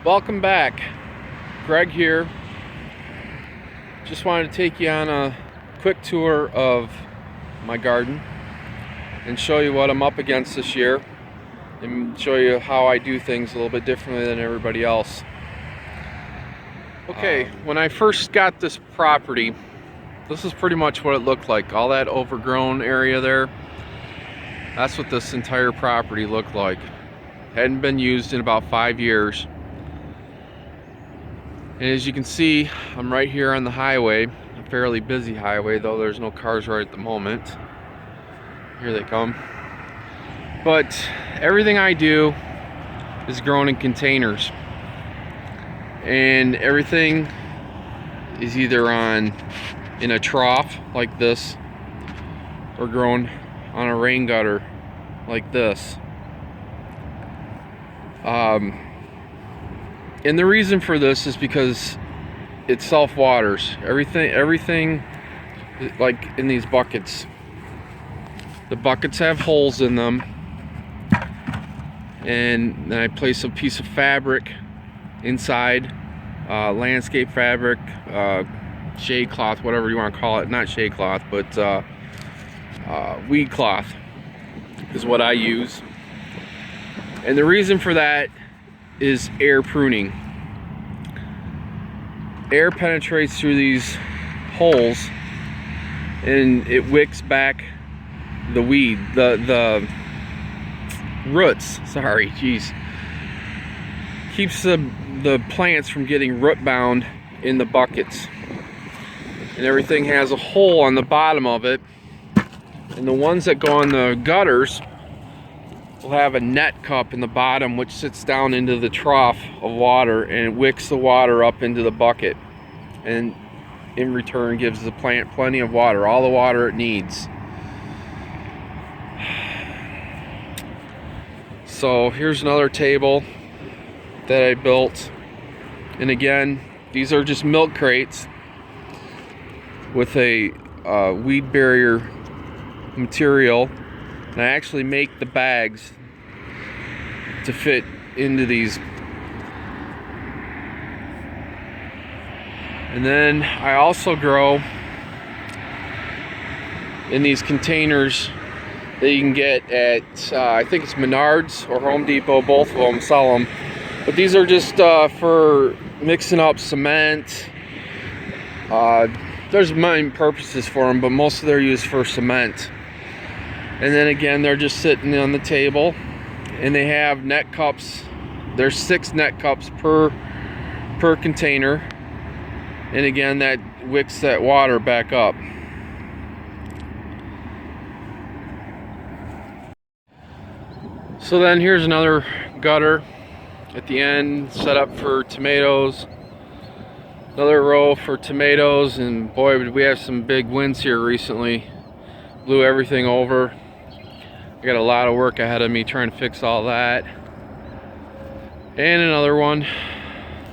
Welcome back. Greg here. Just wanted to take you on a quick tour of my garden and show you what I'm up against this year and show you how I do things a little bit differently than everybody else. Okay, when I first got this property, this is pretty much what it looked like. All that overgrown area there, that's what this entire property looked like. Hadn't been used in about 5 years. And as you can see, I'm right here on the highway, a fairly busy highway, though there's no cars right at the moment. Here they come. But everything I do is grown in containers. And everything is either in a trough like this or grown on a rain gutter like this. And the reason for this is because it self-waters. Everything like in these buckets. The buckets have holes in them. And then I place a piece of fabric inside, landscape fabric, shade cloth, whatever you want to call it. Not shade cloth, but weed cloth is what I use. And the reason for that is air pruning. Air penetrates through these holes and it wicks back the weed, the roots, sorry, geez. Keeps the plants from getting root bound in the buckets. And everything has a hole on the bottom of it. And the ones that go in the gutters will have a net cup in the bottom which sits down into the trough of water and it wicks the water up into the bucket, and in return gives the plant plenty of water, all the water it needs. So here's another table that I built, and again, these are just milk crates with a weed barrier material. And I actually make the bags to fit into these. And then I also grow in these containers that you can get at, I think it's Menards or Home Depot, both of them sell them. But these are just for mixing up cement. There's many purposes for them, but most of them are used for cement. And then again, they're just sitting on the table, and they have net cups. There's 6 net cups per container, and again, that wicks that water back up. So then here's another gutter at the end, set up for tomatoes. Another row for tomatoes, and boy, did we have some big winds here recently. Blew everything over. I got a lot of work ahead of me trying to fix all that. And another one.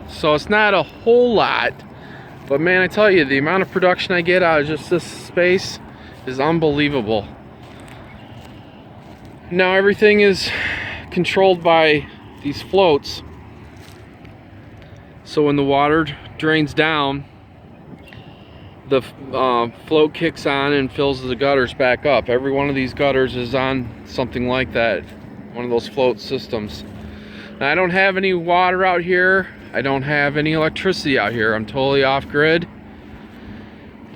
So it's not a whole lot, but man, I tell you, the amount of production I get out of just this space is unbelievable. Now everything is controlled by these floats. So when the water drains down, the float kicks on and fills the gutters back up. Every one of these gutters is on something like that, one of those float systems. Now, I don't have any water out here. I don't have any electricity out here. I'm totally off grid.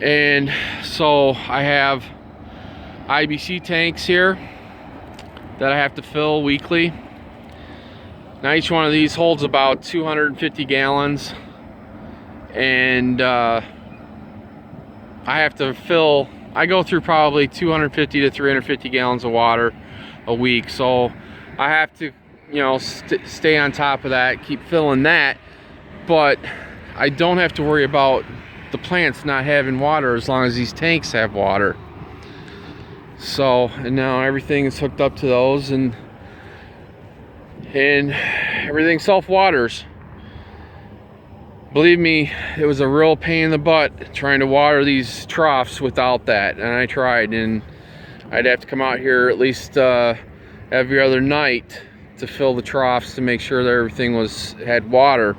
And so I have IBC tanks here that I have to fill weekly. Now each one of these holds about 250 gallons. And I have to fill, I go through probably 250 to 350 gallons of water a week. So I have to, stay on top of that, keep filling that. But I don't have to worry about the plants not having water as long as these tanks have water. So, and now everything is hooked up to those, and everything self-waters. Believe me, it was a real pain in the butt trying to water these troughs without that, and I tried, and I'd have to come out here at least every other night to fill the troughs to make sure that everything had water.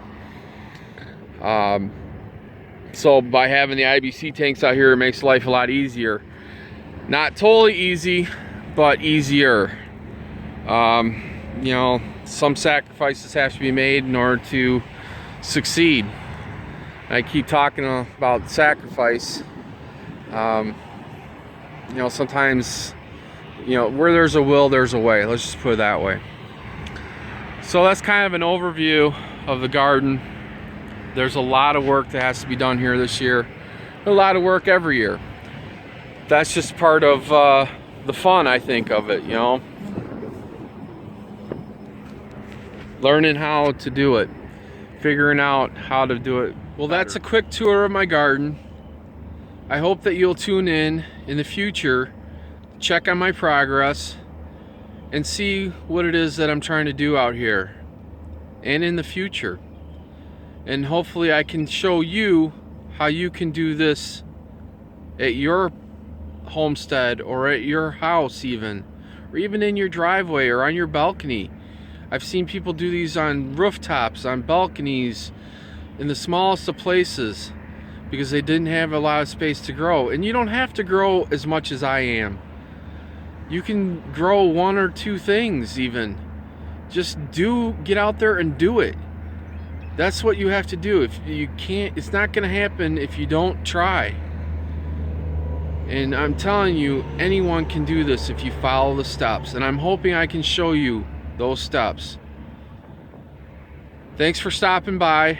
So by having the IBC tanks out here, it makes life a lot easier. Not totally easy, but easier. You know, some sacrifices have to be made in order to succeed. I keep talking about sacrifice. You know, sometimes, you know, where there's a will, there's a way. Let's just put it that way. So that's kind of an overview of the garden. There's a lot of work that has to be done here this year. A lot of work every year. That's just part of the fun, I think, of it, you know. Learning how to do it. Figuring out how to do it. Well, that's a quick tour of my garden. I hope that you'll tune in the future, check on my progress, and see what it is that I'm trying to do out here and in the future. And hopefully I can show you how you can do this at your homestead or at your house even, or even in your driveway or on your balcony. I've seen people do these on rooftops, on balconies, in the smallest of places, because they didn't have a lot of space to grow. And you don't have to grow as much as I am. You can grow one or two things even. Just get out there and do it. That's what you have to do. If you can't, it's not gonna happen if you don't try. And I'm telling you, anyone can do this if you follow the steps. And I'm hoping I can show you those steps. Thanks for stopping by,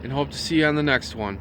and hope to see you on the next one.